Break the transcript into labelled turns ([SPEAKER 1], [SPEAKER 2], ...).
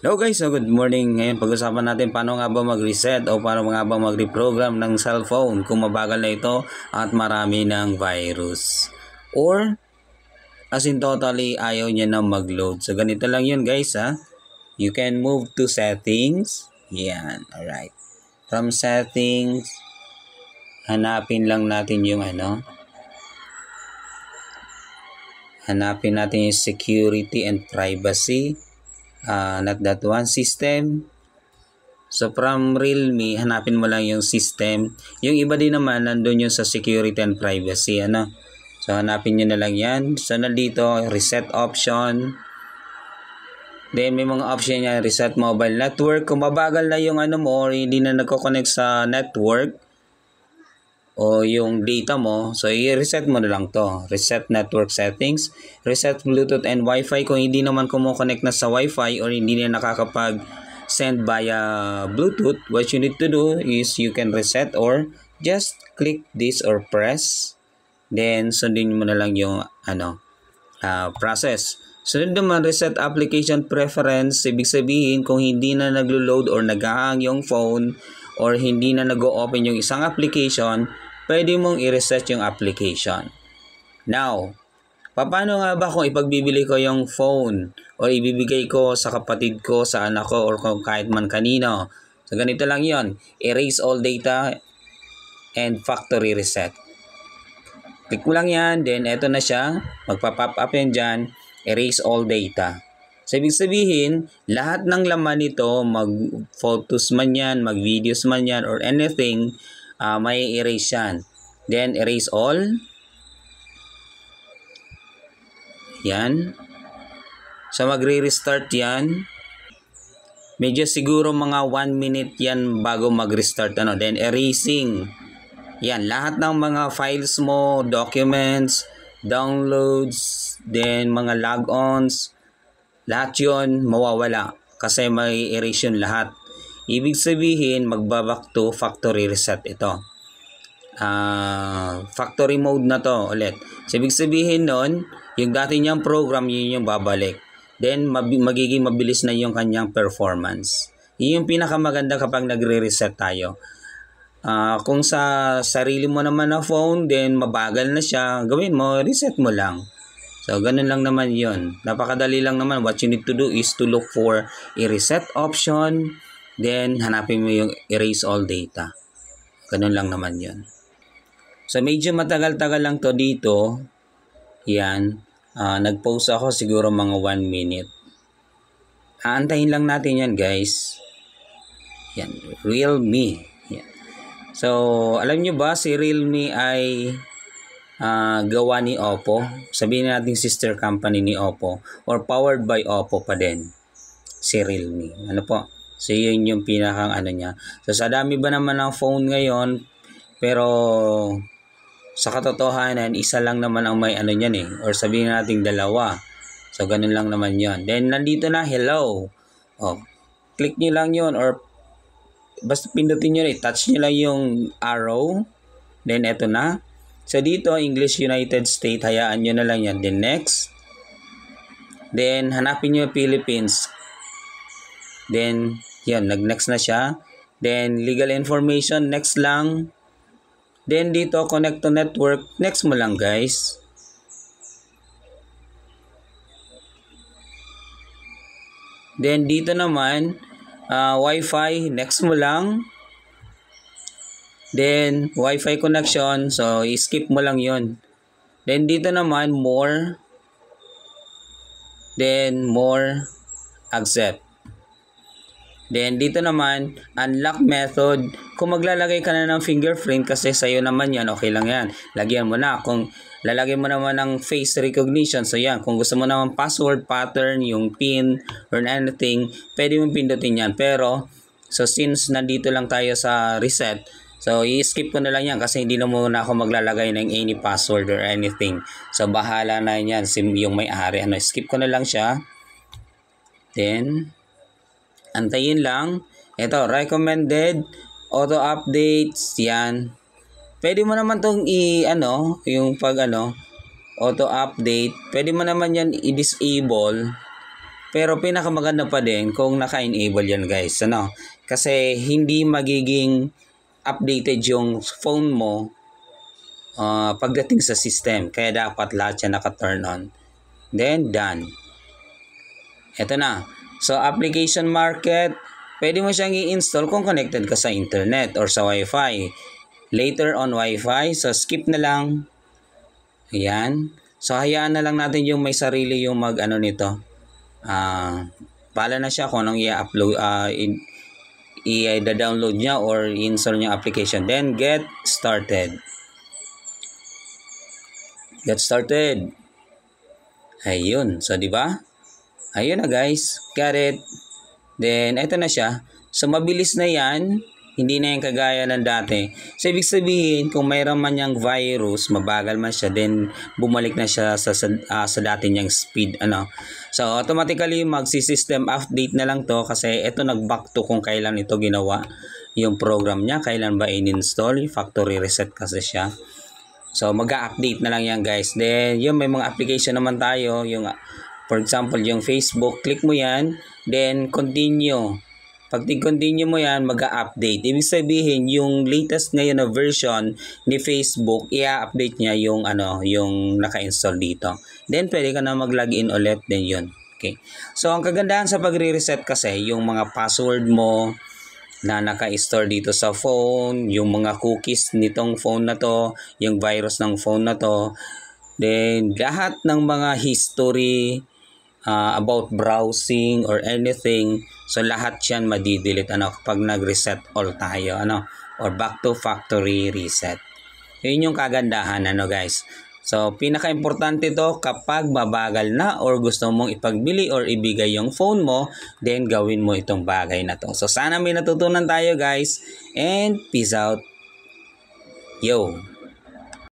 [SPEAKER 1] Hello guys, so good morning. Ngayon pag-usapan natin paano nga ba mag-reset o paano nga ba mag-reprogram ng cellphone kung mabagal na ito at marami ng virus. Or as in totally ayaw niya na mag-load. So ganito lang yun guys ha. You can move to settings. Yan, alright. From settings, hanapin lang natin yung hanapin natin yung security and privacy. Not that one, system. So from Realme, hanapin mo lang yung system. Yung iba din naman nandun yung sa security and privacy, So hanapin nyo na lang yan. So nandito reset option. Then may mga option yan, reset mobile network. Kung mabagal na yung mo or hindi na nagko-connect sa network o yung data mo, so i-reset mo na lang to. Reset network settings, reset Bluetooth and Wi-Fi. Kung hindi naman kumo-connect na sa Wi-Fi or hindi na nakakapag-send via Bluetooth, what you need to do is you can reset or just click this or press. Then sundin mo na lang yung process. Sunod naman, reset application preference. Ibig sabihin kung hindi na naglo-load or nag-hang yung phone or hindi na nag-o-open yung isang application, pwede mong i-reset yung application. Now, paano nga ba kung ipagbibili ko yung phone o ibibigay ko sa kapatid ko, sa anak ko, or kung kahit man kanino? So, ganito lang yon. Erase all data and factory reset. Click mo lang yan, then eto na siya. Magpa-pop up yan dyan. Erase all data. So, ibig sabihin, lahat ng laman nito, mag-photos man yan, mag-videos man yan, or anything, may erase yan. Then, erase all. Yan. So, magre-restart yan. Medyo siguro mga 1 minute yan bago mag-restart. Then, erasing. Yan, lahat ng mga files mo, documents, downloads, then mga log-ons, lahat yun mawawala kasi may erase yun lahat. Ibig sabihin, magbaback to factory reset ito. Factory mode na to ulit. So, ibig sabihin nun, yung dati niyang program, yun yung babalik. Then, magiging mabilis na yung kanyang performance. Yun yung pinakamaganda kapag nagre-reset tayo. Kung sa sarili mo naman na phone, then mabagal na siya, gawin mo, reset mo lang. So, ganun lang naman yun. Napakadali lang naman. What you need to do is to look for a reset option. Then, hanapin mo yung erase all data. Ganun lang naman yun. So, medyo matagal-tagal lang to dito. Yan. Nag-pause ako siguro mga 1 minute. Aantayin lang natin yan, guys. Yan. Realme. Yan. So, alam nyo ba, si Realme ay gawa ni Oppo. Sabihin natin sister company ni Oppo or powered by Oppo pa din si Realme. So yun yung pinakang niya. So sa dami ba naman ng phone ngayon, pero sa katotohanan isa lang naman ang may niyan or sabihin natin dalawa. So ganun lang naman yon. Then nandito na hello. Click niyo lang yon or basta pindutin niyo touch niyo lang yung arrow. Then eto na. So, dito, English United States, hayaan nyo na lang yan. Then, next. Then, hanapin nyo Philippines. Then, yan, nag-next na siya. Then, legal information, next lang. Then, dito, connect to network, next mo lang, guys. Then, dito naman, Wi-Fi, next mo lang. Then, Wi-Fi connection. So, skip mo lang yon. Then, dito naman, more. Then, more. Accept. Then, dito naman, unlock method. Kung maglalagay ka na ng fingerprint, kasi sa'yo naman yan, okay lang yan. Lagyan mo na. Kung lalagay mo naman ng face recognition, so yan. Kung gusto mo naman password, pattern, yung PIN, or anything, pwede mong pindutin yan. Pero, so since nandito lang tayo sa reset, so, i-skip ko na lang yan kasi hindi na muna ako maglalagay ng any password or anything. So, bahala na yan yung may-ari. Skip ko na lang siya. Then, antayin lang. Ito, recommended, auto-updates, yan. Pwede mo naman itong yung pag auto-update. Pwede mo naman yan i-disable. Pero pinakamaganda pa din kung naka-enable yan guys. Ano? Kasi hindi magiging updated yung phone mo pagdating sa system. Kaya dapat lahat yan naka-turn on. Then done. Ito na. So application market, pwede mo siyang i-install kung connected ka sa internet or sa wifi. Later on wifi, so skip na lang. Ayan. So hayaan na lang natin yung may sarili yung mag-ano nito. Pala na siya kung anong i-upload, i-download niya or i-install niya application. Then get started. Get started. Ayun. So, di ba? Ayun na guys. Got it. Then, ito na siya. So, mabilis na yan. Hindi na yung kagaya ng dati. So, ibig sabihin, kung mayroon man yung virus, mabagal man siya, then bumalik na siya sa dati niyang speed. So, automatically, magsi-system update na lang to kasi ito nag-back to kung kailan ito ginawa yung program niya, kailan ba in-install, factory reset kasi siya. So, mag-update na lang yan guys. Then, yung may mga application naman tayo, yung for example, yung Facebook, click mo yan, then continue. Pag continue mo yan, mag-update. Ibig sabihin, yung latest ngayon na version ni Facebook, i-update niya yung yung naka-install dito. Then pwede ka na mag-login ulit din yun. Okay. So ang kagandahan sa pagre-reset kasi, yung mga password mo na naka-store dito sa phone, yung mga cookies nitong phone na to, yung virus ng phone na to, then lahat ng mga history about browsing or anything, so lahat yan madidelete kapag nag-reset all tayo or back to factory reset. Yun yung kagandahan guys. So pinaka-importante to kapag mabagal na or gusto mong ipagbili or ibigay yung phone mo, then gawin mo itong bagay na to. So sana may natutunan tayo guys, and peace out. Yo.